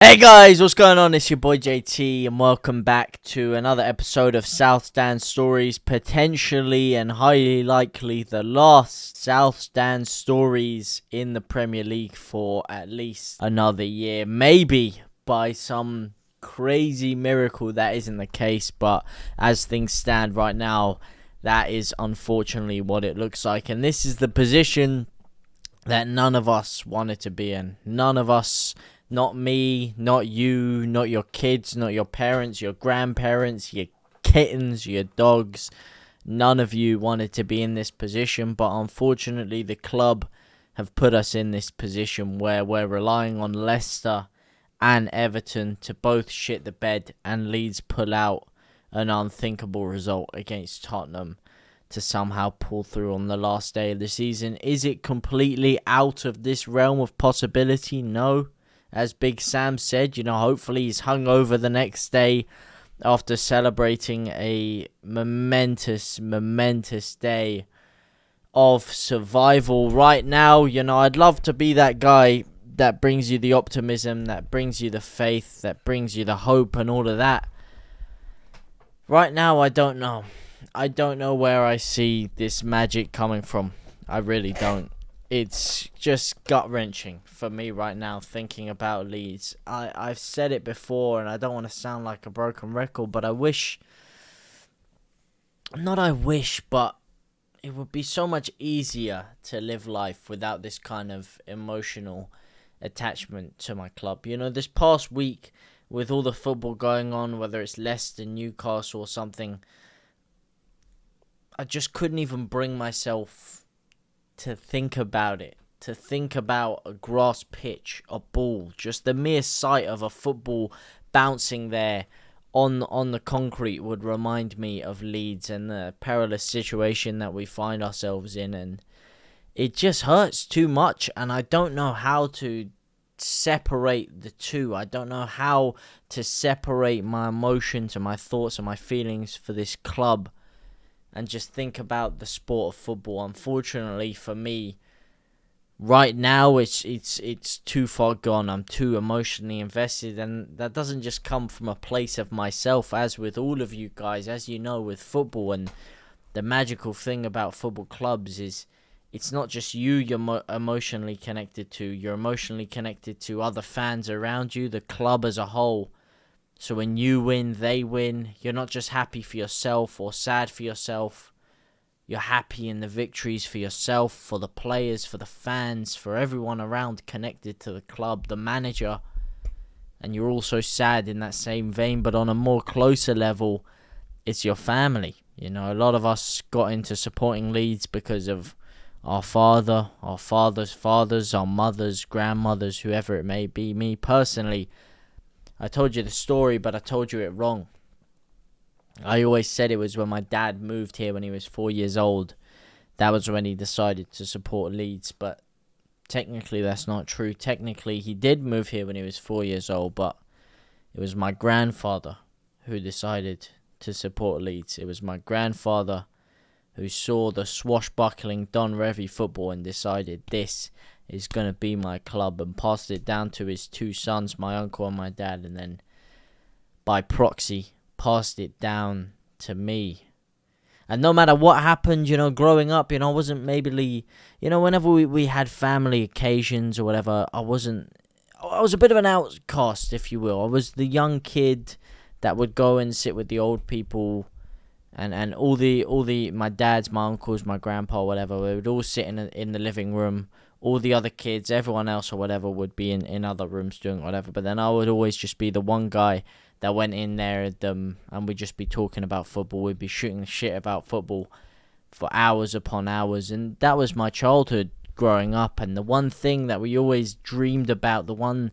Hey guys, what's going on? It's your boy JT and welcome back to another episode of South Stand Stories, potentially and highly likely the last South Stand Stories in the Premier League for at least another year. Maybe by some crazy miracle that isn't the case, but as things stand right now, that is unfortunately what it looks like. And this is the position that none of us wanted to be in. None of us. Not me, not you, not your kids, not your parents, your grandparents, your kittens, your dogs. None of you wanted to be in this position, but unfortunately the club have put us in this position where we're relying on Leicester and Everton to both shit the bed and Leeds pull out an unthinkable result against Tottenham to somehow pull through on the last day of the season. Is it completely out of this realm of possibility? No. As Big Sam said, hopefully he's hungover the next day after celebrating a momentous day of survival. Right now, I'd love to be that guy that brings you the optimism, that brings you the faith, that brings you the hope and all of that. Right now, I don't know. I don't know where I see this magic coming from. I really don't. It's just gut-wrenching for me right now thinking about Leeds. I've said it before and I don't want to sound like a broken record, but but it would be so much easier to live life without this kind of emotional attachment to my club. This past week with all the football going on, whether it's Leicester, Newcastle or something, I just couldn't even bring myself to think about it, to think about a grass pitch, a ball, just the mere sight of a football bouncing there on the concrete would remind me of Leeds and the perilous situation that we find ourselves in, and it just hurts too much, and I don't know how to separate the two. I don't know how to separate my emotions and my thoughts and my feelings for this club and just think about the sport of football. Unfortunately for me, right now it's too far gone. I'm too emotionally invested, and that doesn't just come from a place of myself, as with all of you guys, as you know, with football. And the magical thing about football clubs is it's not just you're emotionally connected to. You're emotionally connected to other fans around you, the club as a whole. So when you win, they win. You're not just happy for yourself or sad for yourself. You're happy in the victories for yourself, for the players, for the fans, for everyone around connected to the club, the manager. And you're also sad in that same vein, but on a more closer level, it's your family. A lot of us got into supporting Leeds because of our father, our father's fathers, our mothers, grandmothers, whoever it may be. Me personally, I told you the story, but I told you it wrong. I always said it was when my dad moved here when he was 4 years old. That was when he decided to support Leeds, but technically that's not true. Technically, he did move here when he was 4 years old, but it was my grandfather who decided to support Leeds. It was my grandfather who saw the swashbuckling Don Revie football and decided this is going to be my club, and passed it down to his two sons, my uncle and my dad, and then by proxy passed it down to me. And no matter what happened, growing up, I wasn't maybe, whenever we had family occasions or whatever, I was a bit of an outcast, if you will. I was the young kid that would go and sit with the old people, and all the my dads, my uncles, my grandpa, whatever, we would all sit in the living room. All the other kids, everyone else or whatever, would be in other rooms doing whatever. But then I would always just be the one guy that went in there and we'd just be talking about football. We'd be shooting shit about football for hours upon hours. And that was my childhood growing up. And the one thing that we always dreamed about, the one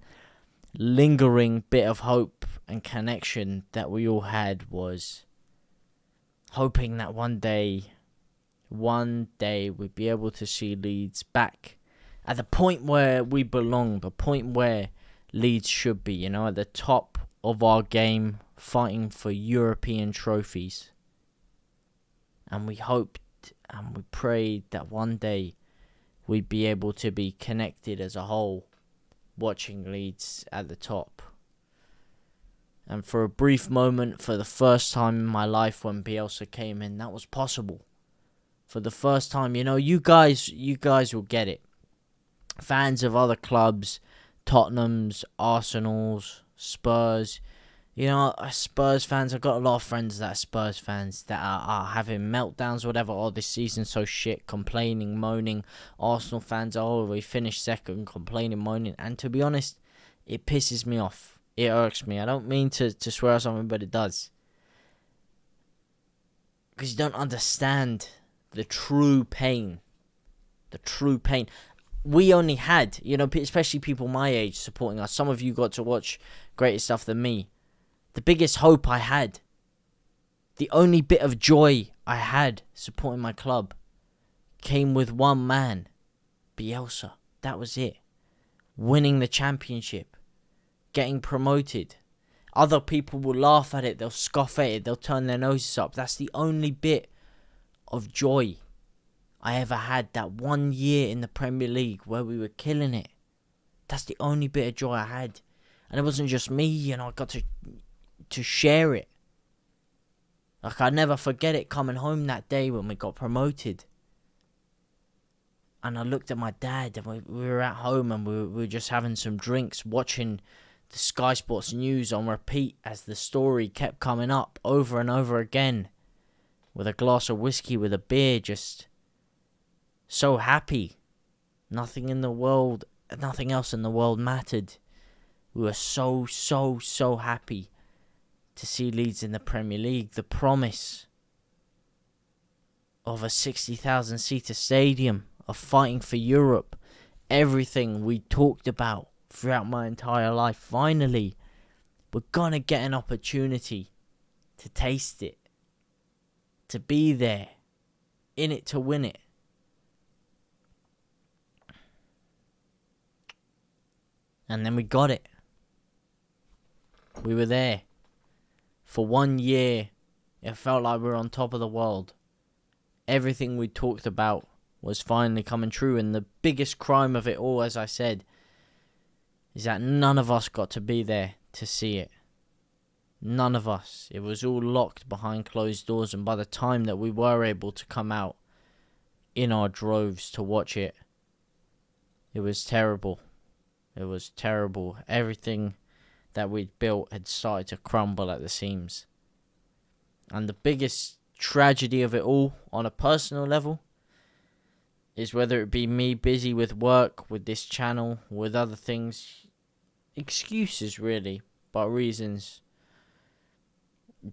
lingering bit of hope and connection that we all had, was hoping that one day we'd be able to see Leeds back at the point where we belong, the point where Leeds should be, at the top of our game, fighting for European trophies. And we hoped and we prayed that one day we'd be able to be connected as a whole, watching Leeds at the top. And for a brief moment, for the first time in my life when Bielsa came in, that was possible. For the first time, you guys will get it. Fans of other clubs, Tottenham's, Arsenal's, Spurs. Spurs fans, I've got a lot of friends that are Spurs fans that are having meltdowns or whatever. Oh, this season's so shit, complaining, moaning. Arsenal fans, oh, we finished second, complaining, moaning. And to be honest, it pisses me off. It irks me. I don't mean to swear or something, but it does. Because you don't understand the true pain. The true pain. We only had, especially people my age supporting us. Some of you got to watch greater stuff than me. The biggest hope I had, the only bit of joy I had supporting my club, came with one man, Bielsa. That was it. Winning the championship. Getting promoted. Other people will laugh at it. They'll scoff at it. They'll turn their noses up. That's the only bit of joy I ever had. That 1 year in the Premier League where we were killing it. That's the only bit of joy I had. And it wasn't just me, I got to share it. Like, I'll never forget it coming home that day when we got promoted. And I looked at my dad and we were at home and we were just having some drinks, watching the Sky Sports News on repeat as the story kept coming up over and over again. With a glass of whiskey, with a beer, just so happy. Nothing else in the world mattered. We were so happy to see Leeds in the Premier League. The promise of a 60,000 seater stadium, of fighting for Europe. Everything we talked about throughout my entire life. Finally, we're gonna get an opportunity to taste it. To be there. In it to win it. And then we got it. We were there. For 1 year, it felt like we were on top of the world. Everything we talked about was finally coming true. And the biggest crime of it all, as I said, is that none of us got to be there to see it. None of us. It was all locked behind closed doors. And by the time that we were able to come out in our droves to watch it, it was terrible. It was terrible. Everything that we'd built had started to crumble at the seams. And the biggest tragedy of it all, on a personal level, is whether it be me busy with work, with this channel, with other things, excuses really, but reasons,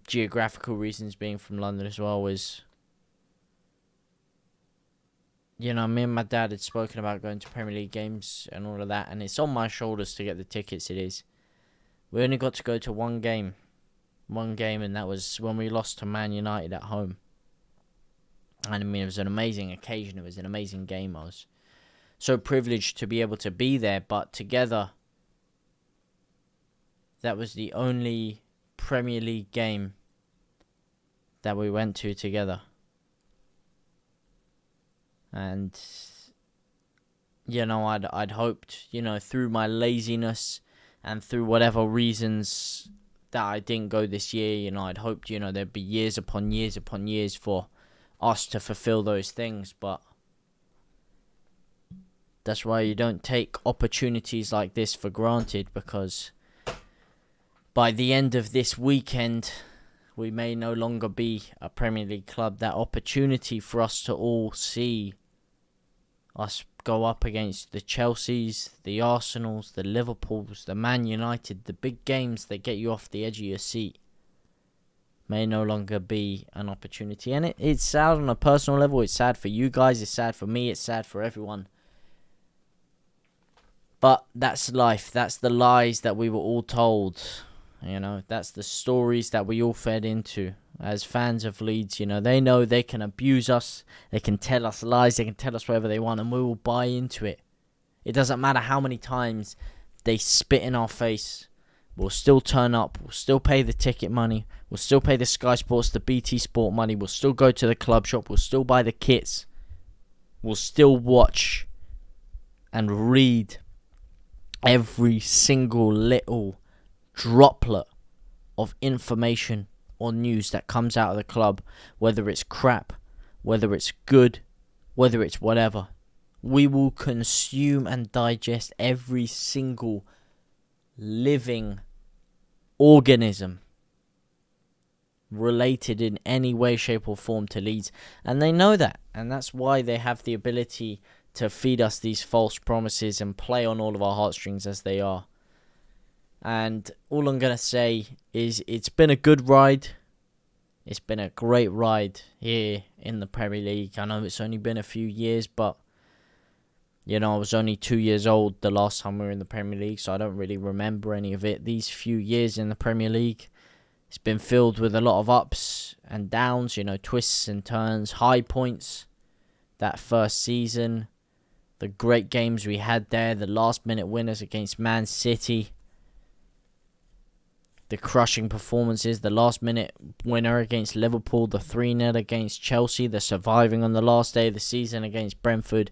geographical reasons, being from London as well, was, me and my dad had spoken about going to Premier League games and all of that, and it's on my shoulders to get the tickets. It is. We only got to go to one game, and that was when we lost to Man United at home. And I mean, it was an amazing occasion. It was an amazing game. I was so privileged to be able to be there, but together, that was the only Premier League game that we went to together. And, I'd hoped, through my laziness and through whatever reasons that I didn't go this year, I'd hoped, there'd be years upon years for us to fulfill those things. But that's why you don't take opportunities like this for granted, because by the end of this weekend, we may no longer be a Premier League club. That opportunity for us to all see us go up against the Chelseas, the Arsenals, the Liverpools, the Man United, the big games that get you off the edge of your seat, may no longer be an opportunity. And it's sad on a personal level. It's sad for you guys. It's sad for me. It's sad for everyone. But that's life. That's the lies that we were all told. That's the stories that we all fed into. As fans of Leeds, they know they can abuse us. They can tell us lies. They can tell us whatever they want, and we will buy into it. It doesn't matter how many times they spit in our face. We'll still turn up. We'll still pay the ticket money. We'll still pay the Sky Sports, the BT Sport money. We'll still go to the club shop. We'll still buy the kits. We'll still watch and read every single little droplet of information or news that comes out of the club, whether it's crap, whether it's good, whether it's whatever. We will consume and digest every single living organism related in any way, shape or form to Leeds. And they know that. And that's why they have the ability to feed us these false promises and play on all of our heartstrings as they are. And all I'm going to say is it's been a good ride. It's been a great ride here in the Premier League. I know it's only been a few years, but I was only 2 years old the last time we were in the Premier League, so I don't really remember any of it. These few years in the Premier League, it's been filled with a lot of ups and downs, twists and turns, high points. That first season, the great games we had there, the last-minute winners against Man City, the crushing performances, the last-minute winner against Liverpool, the 3-0 against Chelsea, the surviving on the last day of the season against Brentford.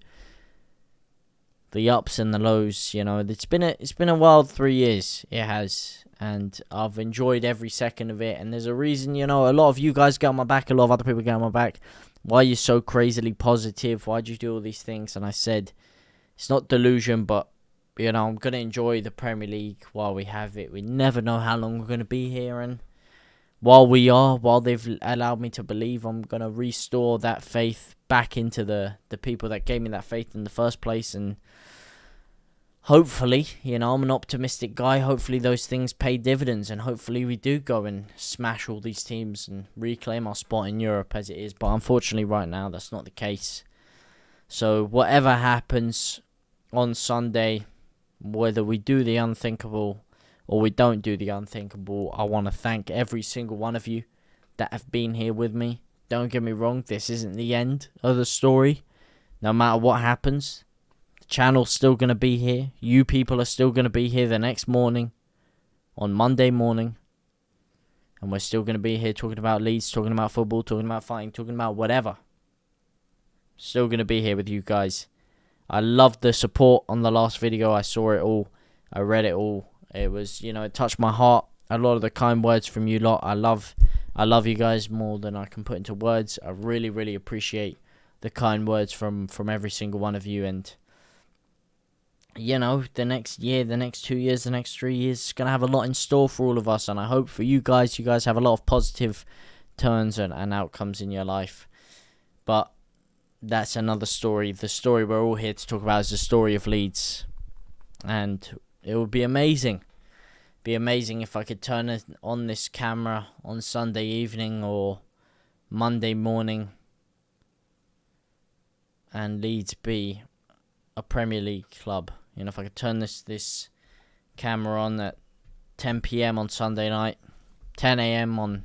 The ups and the lows, it's been a wild 3 years. It has, and I've enjoyed every second of it. And there's a reason, a lot of you guys get on my back, a lot of other people get on my back. Why are you so crazily positive? Why do you do all these things? And I said, it's not delusion, but I'm gonna enjoy the Premier League while we have it. We never know how long we're gonna be here, and while they've allowed me to believe, I'm gonna restore that faith back into the people that gave me that faith in the first place. And hopefully, I'm an optimistic guy. Hopefully those things pay dividends, and hopefully we do go and smash all these teams and reclaim our spot in Europe as it is. But unfortunately right now that's not the case. So whatever happens on Sunday, whether we do the unthinkable or we don't do the unthinkable, I want to thank every single one of you that have been here with me. Don't get me wrong, this isn't the end of the story. No matter what happens, the channel's still going to be here. You people are still going to be here the next morning, on Monday morning. And we're still going to be here talking about Leeds, talking about football, talking about fighting, talking about whatever. Still going to be here with you guys. I loved the support on the last video. I saw it all. I read it all. It was, it touched my heart. A lot of the kind words from you lot. I love you guys more than I can put into words. I really, really appreciate the kind words from every single one of you. And, the next year, the next 2 years, the next 3 years is going to have a lot in store for all of us. And I hope for you guys have a lot of positive turns and outcomes in your life. But that's another story. The story we're all here to talk about is the story of Leeds. And it would be amazing. Be amazing if I could turn on this camera on Sunday evening or Monday morning and Leeds be a Premier League club. If I could turn this camera on at 10 p.m. on Sunday night, 10 a.m. on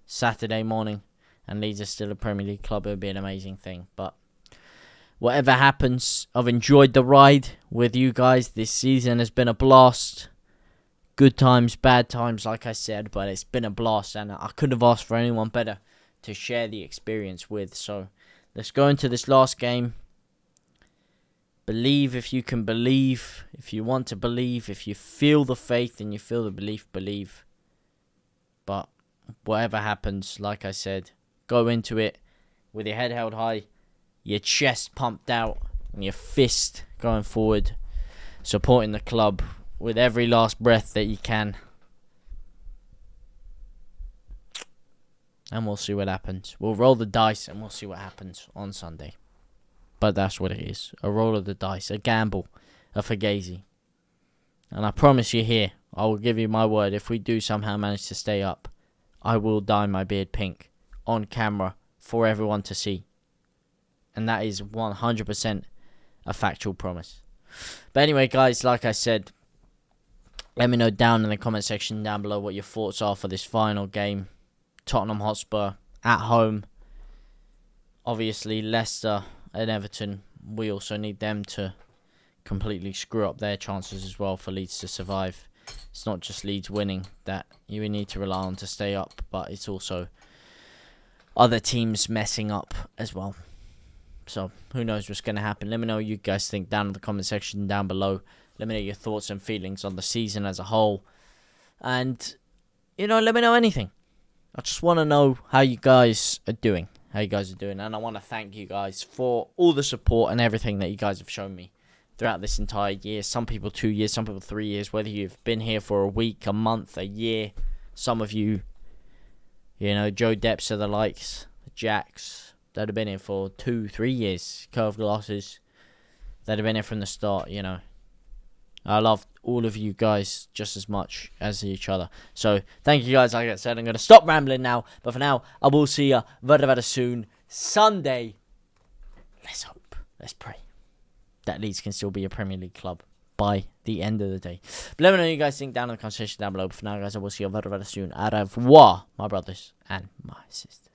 Saturday morning, and Leeds are still a Premier League club, it would be an amazing thing. But whatever happens, I've enjoyed the ride with you guys. This season has been a blast. Good times, bad times, like I said, but it's been a blast, and I couldn't have asked for anyone better to share the experience with. So let's go into this last game. Believe if you can believe, if you want to believe, if you feel the faith and you feel the belief, believe. But whatever happens, like I said, go into it with your head held high, your chest pumped out, and your fist going forward, supporting the club with every last breath that you can. And we'll see what happens. We'll roll the dice and we'll see what happens on Sunday. But that's what it is. A roll of the dice. A gamble. A fugazi. And I promise you here, I will give you my word, if we do somehow manage to stay up, I will dye my beard pink on camera for everyone to see. And that is 100% a factual promise. But anyway, guys, like I said, let me know down in the comment section down below what your thoughts are for this final game. Tottenham Hotspur at home. Obviously, Leicester and Everton, we also need them to completely screw up their chances as well for Leeds to survive. It's not just Leeds winning that you need to rely on to stay up, but it's also other teams messing up as well. So, who knows what's going to happen. Let me know what you guys think down in the comment section down below. Let me know your thoughts and feelings on the season as a whole. And you know, let me know anything. I just want to know how you guys are doing. And I want to thank you guys for all the support and everything that you guys have shown me throughout this entire year. Some people 2 years, some people 3 years. Whether you've been here for a week, a month, a year. Some of you, you know, Joe Depps are the likes, Jacks, that have been here for 2-3 years. Curved glasses, that have been here from the start, you know. I love all of you guys just as much as each other. So, thank you guys. Like I said, I'm going to stop rambling now. But for now, I will see you very, very soon. Sunday. Let's hope. Let's pray that Leeds can still be a Premier League club by the end of the day. But let me know what you guys think down in the comment section down below. But for now, guys, I will see you very, very soon. Au revoir, my brothers and my sisters.